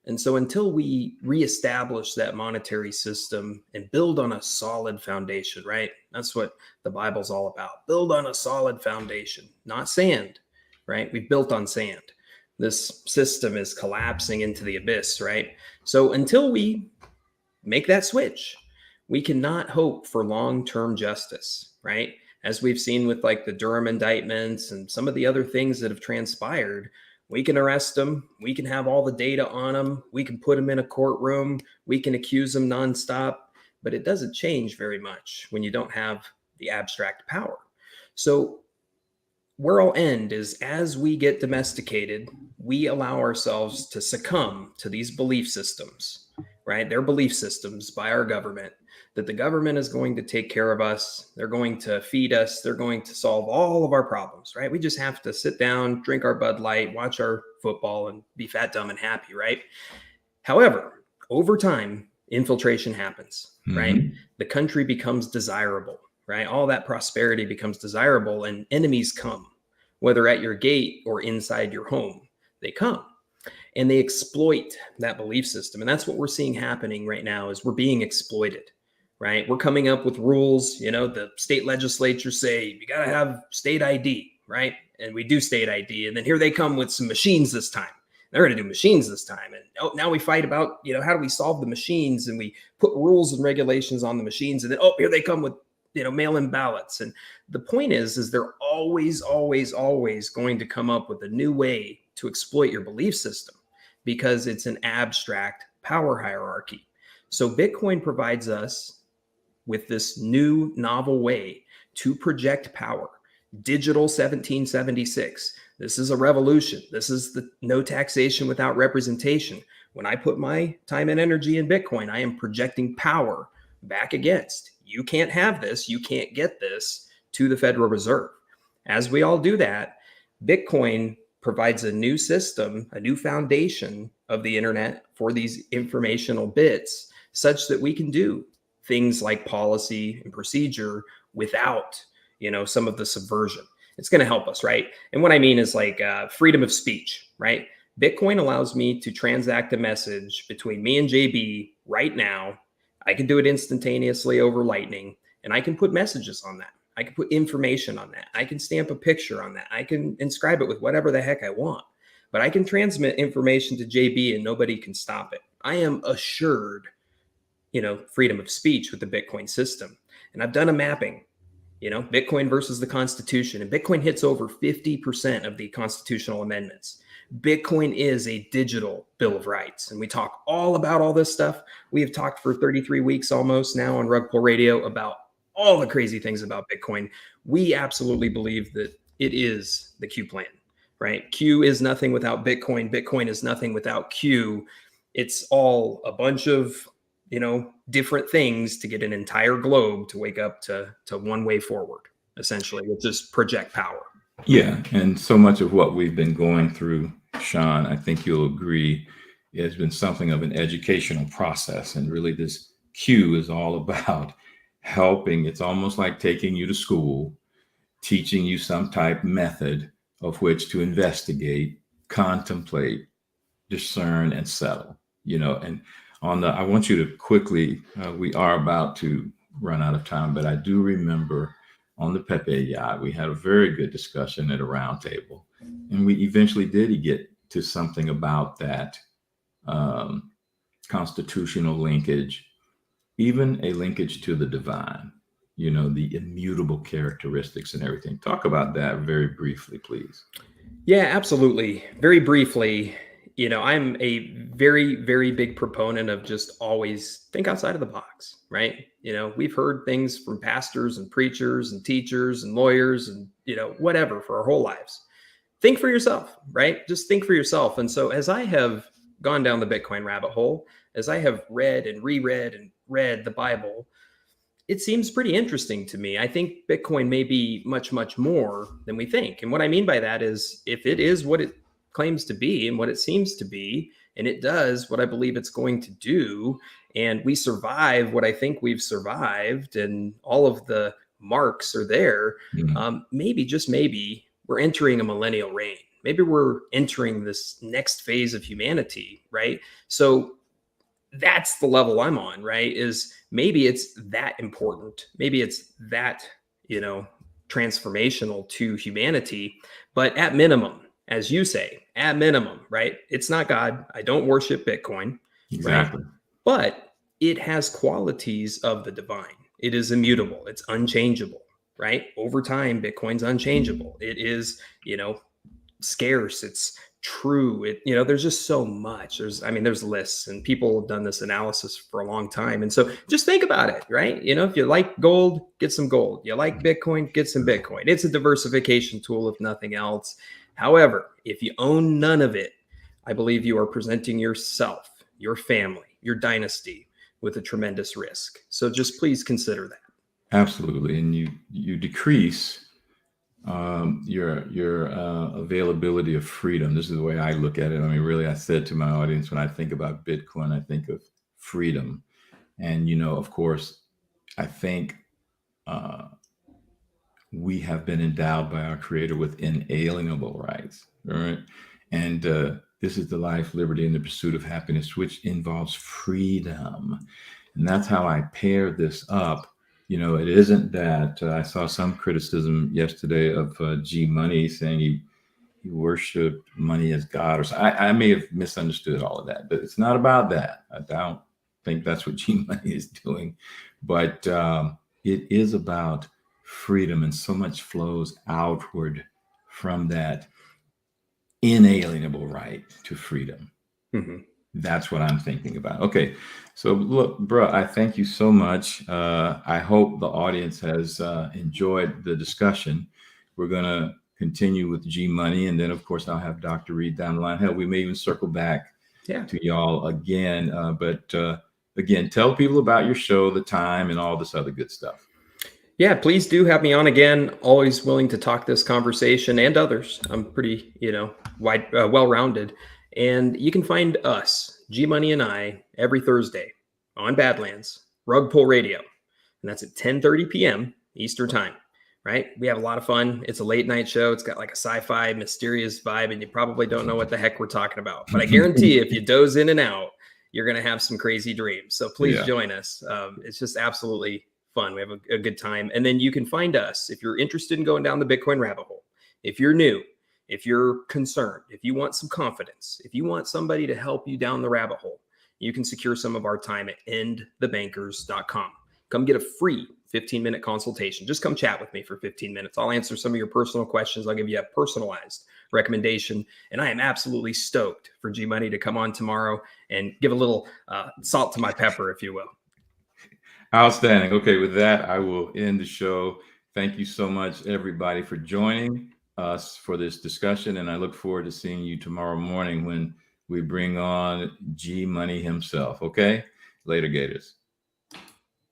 [SPEAKER 2] And so until we reestablish that monetary system and build on a solid foundation, right? That's what the Bible's all about. Build on a solid foundation, not sand, right? We've built on sand. This system is collapsing into the abyss, right? So until we make that switch, we cannot hope for long-term justice, right? As we've seen with like the Durham indictments and some of the other things that have transpired, we can arrest them. We can have all the data on them. We can put them in a courtroom. We can accuse them nonstop, but it doesn't change very much when you don't have the abstract power. So where I'll end is, as we get domesticated, we allow ourselves to succumb to these belief systems, right? They're belief systems by our government, that the government is going to take care of us. They're going to feed us. They're going to solve all of our problems, right? We just have to sit down, drink our Bud Light, watch our football, and be fat, dumb, and happy, right? However, over time, infiltration happens, right? The country becomes desirable, right? All that prosperity becomes desirable, and enemies come, whether at your gate or inside your home. They come and they exploit that belief system. And that's what we're seeing happening right now, is we're being exploited. Right? We're coming up with rules, the state legislature say, you got to have state ID, right? And we do state ID. And then here they come with some machines this time. They're going to do machines this time. And now we fight about, how do we solve the machines? And we put rules and regulations on the machines. And then, here they come with, mail-in ballots. And the point is they're always, always, always going to come up with a new way to exploit your belief system, because it's an abstract power hierarchy. So Bitcoin provides us with this new novel way to project power Digital 1776. This is a revolution. This is the no taxation without representation. When I put my time and energy in Bitcoin, I am projecting power back against. You can't have this. You can't get this to the Federal Reserve. As we all do that, Bitcoin provides a new system, a new foundation of the internet for these informational bits, such that we can do things like policy and procedure without, some of the subversion. It's going to help us, right? And what I mean is like freedom of speech, right? Bitcoin allows me to transact a message between me and JB right now. I can do it instantaneously over Lightning, and I can put messages on that. I can put information on that. I can stamp a picture on that. I can inscribe it with whatever the heck I want. But I can transmit information to JB and nobody can stop it. I am assured, freedom of speech with the Bitcoin system. And I've done a mapping, Bitcoin versus the Constitution. And Bitcoin hits over 50% of the constitutional amendments. Bitcoin is a digital Bill of Rights. And we talk all about all this stuff. We have talked for 33 weeks almost now on Rug Pull Radio about all the crazy things about Bitcoin. We absolutely believe that it is the Q plan, right? Q is nothing without Bitcoin. Bitcoin is nothing without Q. It's all a bunch of, different things to get an entire globe to wake up to one way forward, essentially, which is project power.
[SPEAKER 1] Yeah. And so much of what we've been going through, Sean, I think you'll agree, has been something of an educational process. And really this Q is all about helping. It's almost like taking you to school, teaching you some type method of which to investigate, contemplate, discern, and settle, and I want you to quickly, we are about to run out of time, but I do remember on the Pepe yacht, we had a very good discussion at a round table, and we eventually did get to something about that constitutional linkage, even a linkage to the divine, the immutable characteristics and everything. Talk about that very briefly, please.
[SPEAKER 2] Yeah, absolutely. Very briefly, I'm a very, very big proponent of just always think outside of the box, right? We've heard things from pastors and preachers and teachers and lawyers and, whatever for our whole lives. Think for yourself, right? Just think for yourself. And so as I have gone down the Bitcoin rabbit hole, as I have read and reread and read the Bible, it seems pretty interesting to me. I think Bitcoin may be much, much more than we think. And what I mean by that is if it is what it claims to be and what it seems to be, and it does what I believe it's going to do, and we survive what I think we've survived, and all of the marks are there, maybe, just maybe, we're entering a millennial reign. Maybe we're entering this next phase of humanity, right? So that's the level I'm on, right? Is maybe it's that important. Maybe it's that, transformational to humanity. But at minimum, as you say, at minimum, right? It's not God. I don't worship Bitcoin.
[SPEAKER 1] Exactly.
[SPEAKER 2] Right? But it has qualities of the divine. It is immutable. It's unchangeable, right? Over time, Bitcoin's unchangeable. It is, scarce. It's true. There's just so much. There's lists, and people have done this analysis for a long time. And so just think about it, right? If you like gold, get some gold. You like Bitcoin, get some Bitcoin. It's a diversification tool, if nothing else. However, if you own none of it, I believe you are presenting yourself, your family, your dynasty with a tremendous risk. So just please consider that.
[SPEAKER 1] Absolutely. And you decrease your availability of freedom. This is the way I look at it. Really, I said to my audience, when I think about Bitcoin, I think of freedom. And, of course, I think we have been endowed by our Creator with inalienable rights, right? And this is the life, liberty, and the pursuit of happiness, which involves freedom. And that's how I pair this up. It isn't that I saw some criticism yesterday of G Money saying he worshiped money as God, or so. I may have misunderstood all of that, but it's not about that. I don't think that's what G Money is doing, but it is about freedom, and so much flows outward from that inalienable right to freedom.
[SPEAKER 2] Mm-hmm.
[SPEAKER 1] That's what I'm thinking about. Okay. So look, bro, I thank you so much. I hope the audience has enjoyed the discussion. we're going to continue with G Money. And then, of course, I'll have Dr. Reed down the line. Hell, we may even circle back to y'all again. But again, tell people about your show, the time, and all this other good stuff.
[SPEAKER 2] Yeah, please do have me on again. Always willing to talk this conversation and others. I'm pretty, well-rounded. And you can find us, G Money and I, every Thursday on Badlands, Rug Pull Radio. And that's at 10:30 p.m. Eastern time, right? We have a lot of fun. It's a late night show. It's got like a sci-fi mysterious vibe, and you probably don't know what the heck we're talking about. But I guarantee you, if you doze in and out, you're going to have some crazy dreams. So please join us. It's just absolutely fun. We have a good time. And then you can find us if you're interested in going down the Bitcoin rabbit hole. If you're new, if you're concerned, if you want some confidence, if you want somebody to help you down the rabbit hole, you can secure some of our time at endthebankers.com. Come get a free 15-minute consultation. Just come chat with me for 15 minutes. I'll answer some of your personal questions. I'll give you a personalized recommendation. And I am absolutely stoked for G Money to come on tomorrow and give a little salt to my pepper, if you will.
[SPEAKER 1] Outstanding. Okay, with that, I will end the show. Thank you so much, everybody, for joining us for this discussion. And I look forward to seeing you tomorrow morning when we bring on G Money himself. Okay? Later, Gators.